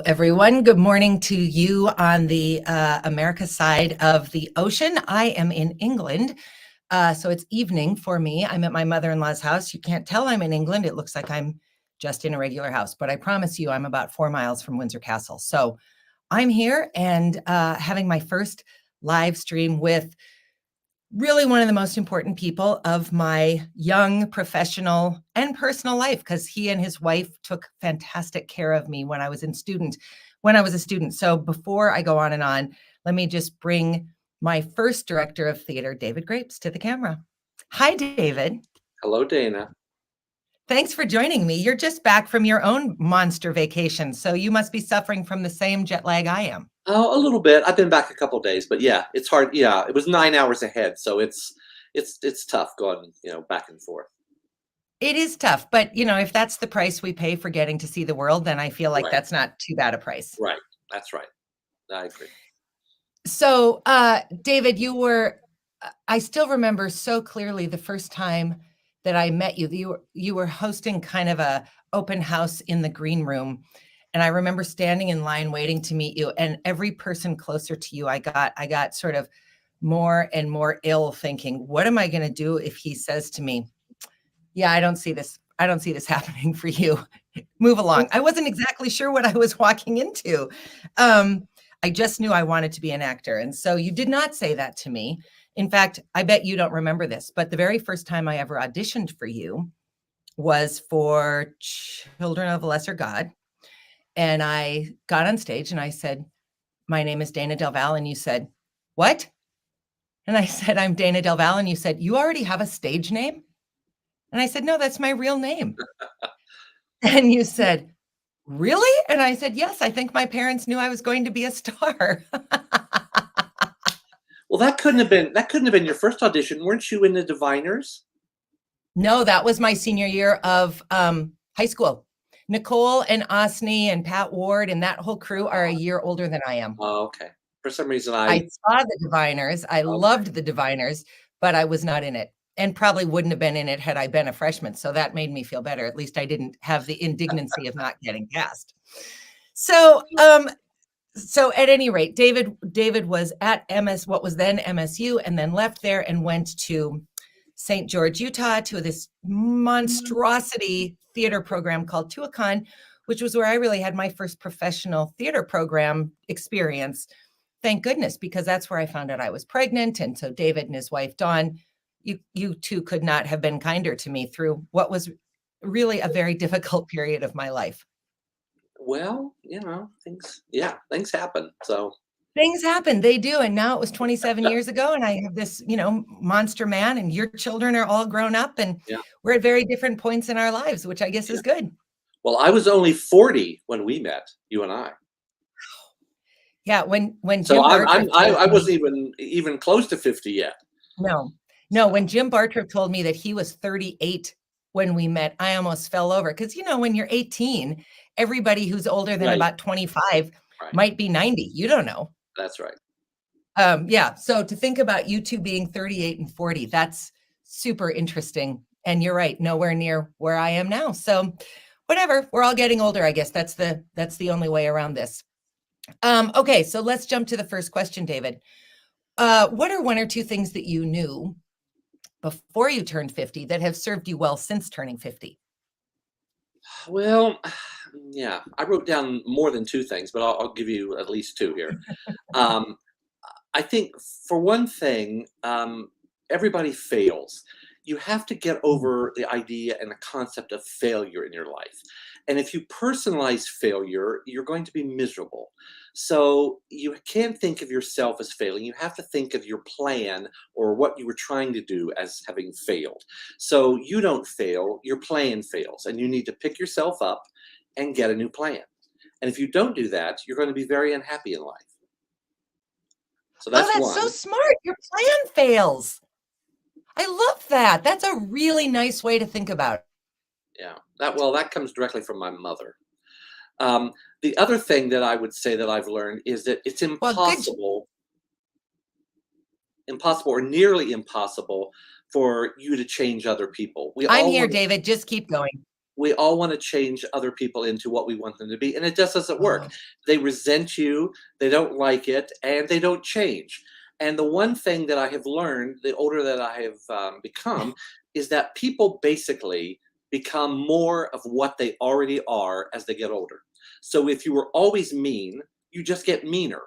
everyone. Good morning to you on the America side of the ocean. I am in England, so it's evening for me. I'm at my mother-in-law's house. You can't tell I'm in England. It looks like I'm just in a regular house, but I promise you I'm about 4 miles from Windsor Castle. So I'm here and having my first live stream with really one of the most important people of my young professional and personal life, because he and his wife took fantastic care of me when I was a student. So before I go on and on, let me just bring my first director of theater, David Grapes, to the camera. Hi, David. Hello, Dana. Thanks for joining me. You're just back from your own monster vacation, so you must be suffering from the same jet lag I am. Oh, a little bit. I've been back a couple days, but yeah, it's hard. Yeah, it was 9 hours ahead, so it's tough going, back and forth. It is tough, but if that's the price we pay for getting to see the world, then I feel like Right. that's not too bad a price. Right. That's right. I agree. So, David, I still remember so clearly the first time that I met you. You were hosting kind of a open house in the green room. And I remember standing in line waiting to meet you, and every person closer to you, I got sort of more and more ill, thinking, what am I going to do if he says to me, yeah, I don't see this happening for you. Move along. I wasn't exactly sure what I was walking into. I just knew I wanted to be an actor. And so you did not say that to me. In fact, I bet you don't remember this, but the very first time I ever auditioned for you was for Children of a Lesser God. And I got on stage and I said, my name is Dana Del Val. And you said, what? And I said, I'm Dana Del Val. And you said, you already have a stage name? And I said, no, that's my real name. And you said, really? And I said, yes, I think my parents knew I was going to be a star. Well, that couldn't have been your first audition. Weren't you in the Diviners? No, that was my senior year of high school. Nicole and Osney and Pat Ward and that whole crew are a year older than I am. Oh, okay. For some reason, I saw the Diviners. I loved the Diviners, but I was not in it, and probably wouldn't have been in it had I been a freshman. So that made me feel better. At least I didn't have the indignancy of not getting cast. So, so at any rate, David was at what was then MSU, and then left there and went to St. George, Utah, to this monstrosity theater program called Tuacahn, which was where I really had my first professional theater program experience. Thank goodness, because that's where I found out I was pregnant. And so David and his wife, Dawn, you two could not have been kinder to me through what was really a very difficult period of my life. Well, things happen. So Things happen, they do. And now it was 27 years ago, and I have this, monster man, and your children are all grown up, and we're at very different points in our lives, which I guess is good. Well, I was only 40 when we met, you and I. Yeah, when So Jim I wasn't even close to 50 yet. No, when Jim Bartrip told me that he was 38 when we met, I almost fell over, because when you're 18, everybody who's older than about 25 might be 90. You don't know. That's right. Yeah. So to think about you two being 38 and 40, that's super interesting. And you're right, nowhere near where I am now. So whatever, we're all getting older. I guess that's the only way around this. Okay, so let's jump to the first question, David. What are one or two things that you knew before you turned 50 that have served you well since turning 50? Well, yeah, I wrote down more than two things, but I'll give you at least two here. I think, for one thing, everybody fails. You have to get over the idea and the concept of failure in your life. And if you personalize failure, you're going to be miserable. So you can't think of yourself as failing. You have to think of your plan or what you were trying to do as having failed. So you don't fail, your plan fails, and you need to pick yourself up and get a new plan. And if you don't do that, you're going to be very unhappy in life. So that's one. So smart. Your plan fails. I love that. That's a really nice way to think about it. Yeah, that comes directly from my mother. The other thing that I would say that I've learned is that it's impossible or nearly impossible for you to change other people. I'm here, David. Just keep going. we all want to change other people into what we want them to be, and it just doesn't work. Oh, They resent you, they don't like it, and they don't change. And the one thing that I have learned, the older that I have become, is that people basically become more of what they already are as they get older. So if you were always mean, you just get meaner.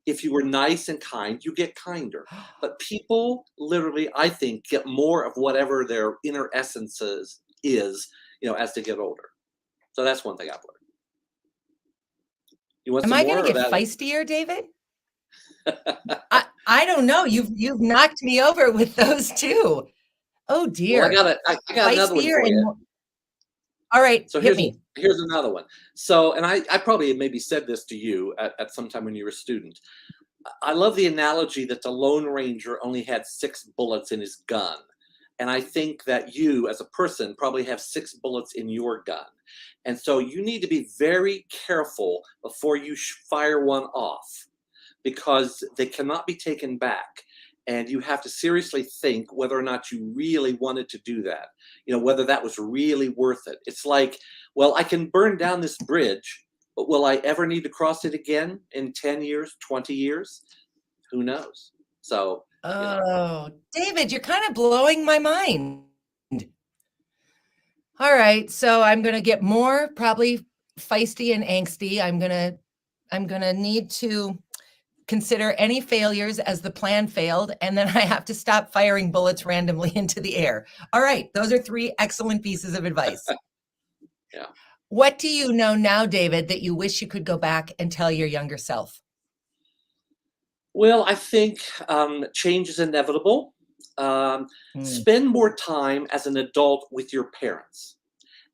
If you were nice and kind, you get kinder. But people literally, I think, get more of whatever their inner essences is, as they get older. So that's one thing I've learned. You want am some I going to more or get that? feistier, David? I don't know. You've knocked me over with those two. Oh Well, I dear. got I got another one Feistier for and you. more. All right, So hit me. here's another one. So, and I probably maybe said this to you at some time when you were a student. I love the analogy that the Lone Ranger only had 6 bullets in his gun. And I think that you, as a person, probably have 6 bullets in your gun. And so you need to be very careful before you fire one off because they cannot be taken back. And you have to seriously think whether or not you really wanted to do that, whether that was really worth it. It's like, well, I can burn down this bridge, but will I ever need to cross it again in 10 years, 20 years? Who knows? So, Oh, David, you're kind of blowing my mind. All right, so I'm going to get more probably feisty and angsty. I'm going to need to consider any failures as the plan failed, and then I have to stop firing bullets randomly into the air. All right, those are 3 excellent pieces of advice. yeah. What do you know now, David, that you wish you could go back and tell your younger self? Well, I think change is inevitable. Mm. Spend more time as an adult with your parents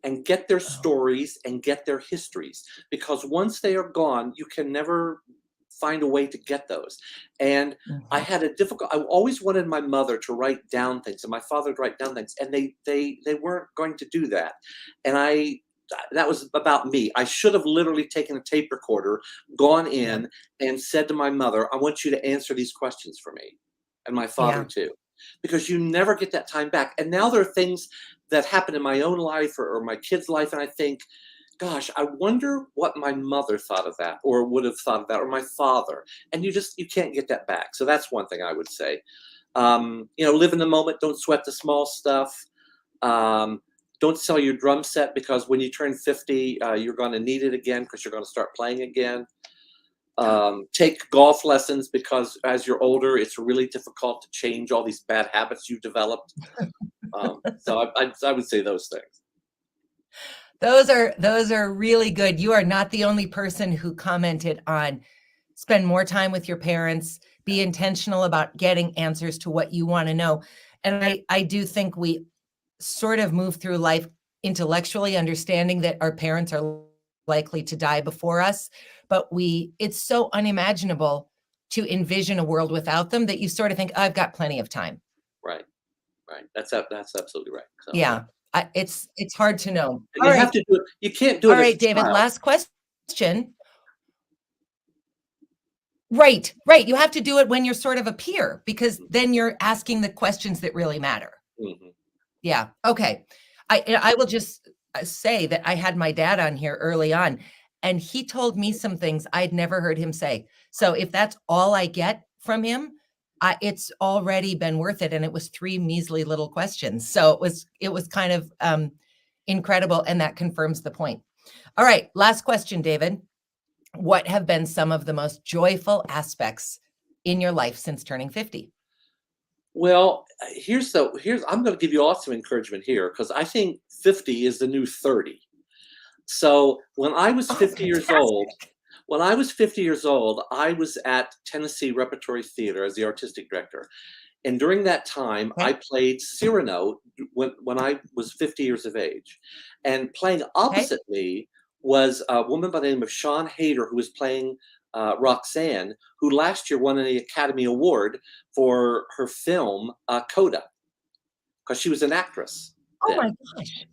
and get their Oh, stories and get their histories because once they are gone, you can never find a way to get those. And mhm. I always wanted my mother to write down things and my father to write down things, and they weren't going to do that. And that was about me. I should have literally taken a tape recorder, gone Yeah, in, and said to my mother, I want you to answer these questions for me, and my father yeah. too, because you never get that time back. And now there are things that happen in my own life or my kid's life, and I think, gosh, I wonder what my mother thought of that or would have thought of that or my father. And you can't get that back. So that's one thing I would say. Live in the moment. Don't sweat the small stuff. Um, don't sell your drum set because when you turn 50, you're going to need it again because you're going to start playing again. Take golf lessons because as you're older, it's really difficult to change all these bad habits you've developed. So I would say those things. Those are really good. You are not the only person who commented on spend more time with your parents, be intentional about getting answers to what you want to know. And I do think we sort of move through life intellectually understanding that our parents are likely to die before us, but it's so unimaginable to envision a world without them that you sort of think, I've got plenty of time. Right. Right. That's absolutely right. So yeah. Yeah. It's hard to know. And All you have right. to do it. You can't do All it as right, a David, child. last question. Right, right. You have to do it when you're sort of a peer because then you're asking the questions that really matter. Mhm. Yeah. Okay. I will just say that I had my dad on here early on, and he told me some things I'd never heard him say. So if that's all I get from him, it's already been worth it. And it was 3 measly little questions. So it was kind of incredible, and that confirms the point. All right, last question, David. What have been some of the most joyful aspects in your life since turning 50? Well, here's I'm going to give you all some encouragement here because I think 50 is the new 30. So Oh, fantastic. when I was 50 years old, I was at Tennessee Repertory Theater as the artistic director. And during that time, I Okay. played Cyrano when I was 50 years of age. And playing Okay. opposite me was a woman by the name of Shawn Hayter, who was playing Roxanne, who last year won an Academy Award for her film Coda, because she was an actress Oh then. my gosh.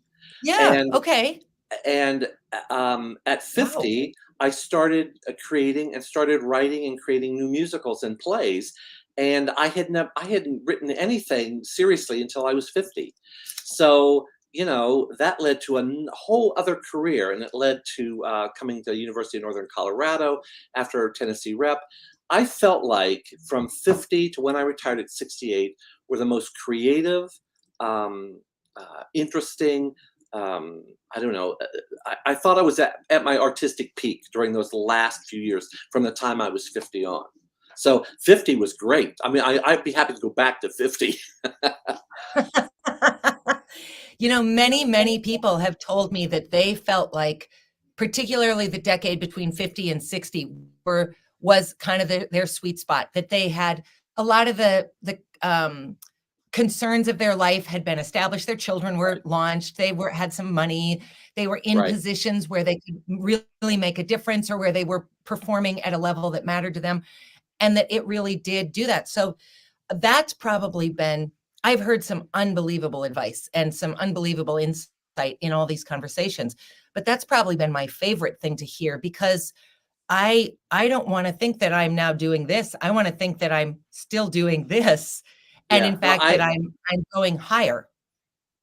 Yeah. And Okay. and at Wow. 50, I started creating and started writing and creating new musicals and plays. And I hadn't written anything seriously until I was 50. So that led to a whole other career, and it led to coming to the University of Northern Colorado after Tennessee rep. I felt like from 50 to when I retired at 68 were the most creative, interesting. I don't know. I thought I was at my artistic peak during those last few years from the time I was 50 on. So 50 was great. I mean, I'd be happy to go back to 50. Many, many people have told me that they felt like, particularly the decade between 50 and 60 was kind of their sweet spot, that they had a lot of the concerns of their life had been established. Their children were launched. They had some money. They were in Right. positions where they could really make a difference, or where they were performing at a level that mattered to them. And that it really did do that. So that's probably been, I've heard some unbelievable advice and some unbelievable insight in all these conversations, but that's probably been my favorite thing to hear, because I don't want to think that I'm now doing this. I want to think that I'm still doing this. And Yeah. in Well, fact, that I'm going higher.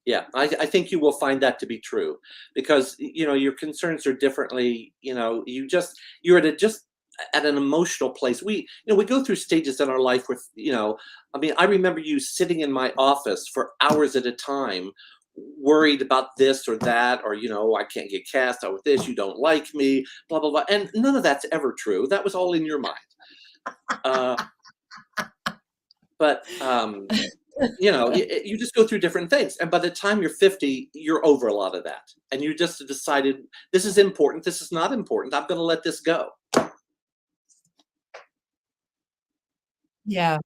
yeah, I think you will find that to be true, because your concerns are differently. You're just at an emotional place. We go through stages in our life with I mean, I remember you sitting in my office for hours at a time, worried about this or that, or I can't get cast out with this. You don't like me, blah blah blah, and none of that's ever true. That was all in your mind. Uh, but you just go through different things, and by the time you're 50, you're over a lot of that, and you just decided, this is important, this is not important, I'm going to let this go. Yeah.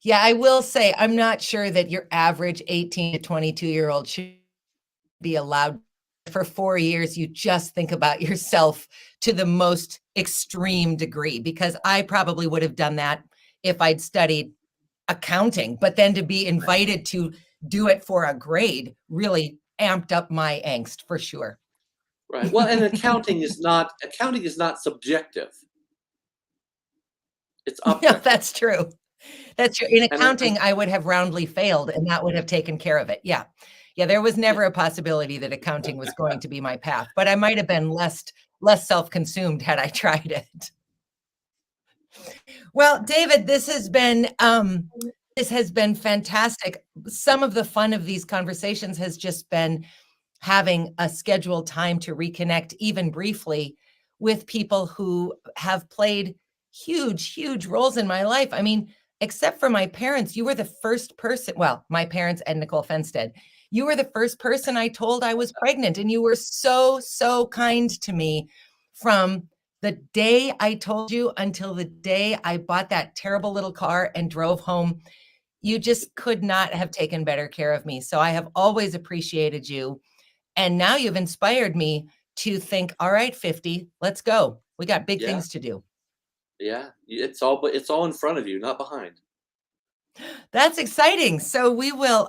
Yeah, I will say, I'm not sure that your average 18 to 22-year-old should be allowed. For 4 years, you just think about yourself to the most extreme degree, because I probably would have done that if I'd studied accounting, but then to be invited to do it for a grade really amped up my angst for sure. Right. Well, and accounting is not subjective, it's Yeah, objective. that's true. That's true. In And accounting, I would have roundly failed, and that would have taken care of it. Yeah. Yeah, there was yeah, never a possibility that accounting was going to be my path, but I might have been less self-consumed had I tried it. Well, David, this has been fantastic. Some of the fun of these conversations has just been having a scheduled time to reconnect, even briefly, with people who have played huge, huge roles in my life. I mean, except for my parents, you were the first person, well, my parents and Nicole Fenstead, you were the first person I told I was pregnant. And you were so, so kind to me from the day I told you until the day I bought that terrible little car and drove home. You just could not have taken better care of me. So I have always appreciated you. And now you've inspired me to think, all right, 50, let's go. We got big yeah, things to do. yeah. It's all in front of you, not behind. That's exciting. So we will,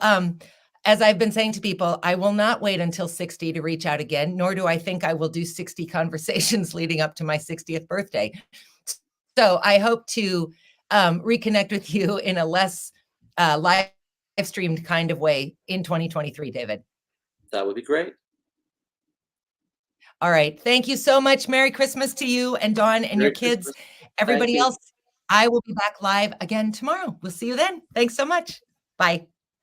as I've been saying to people, I will not wait until 60 to reach out again, nor do I think I will do 60 conversations leading up to my 60th birthday. So I hope to reconnect with you in a less live streamed kind of way in 2023, David. That would be great. All right. Thank you so much. Merry Christmas to you and Dawn and your Merry kids. Christmas. Thank Everybody you. else, I will be back live again tomorrow. We'll see you then. Thanks so much. Bye.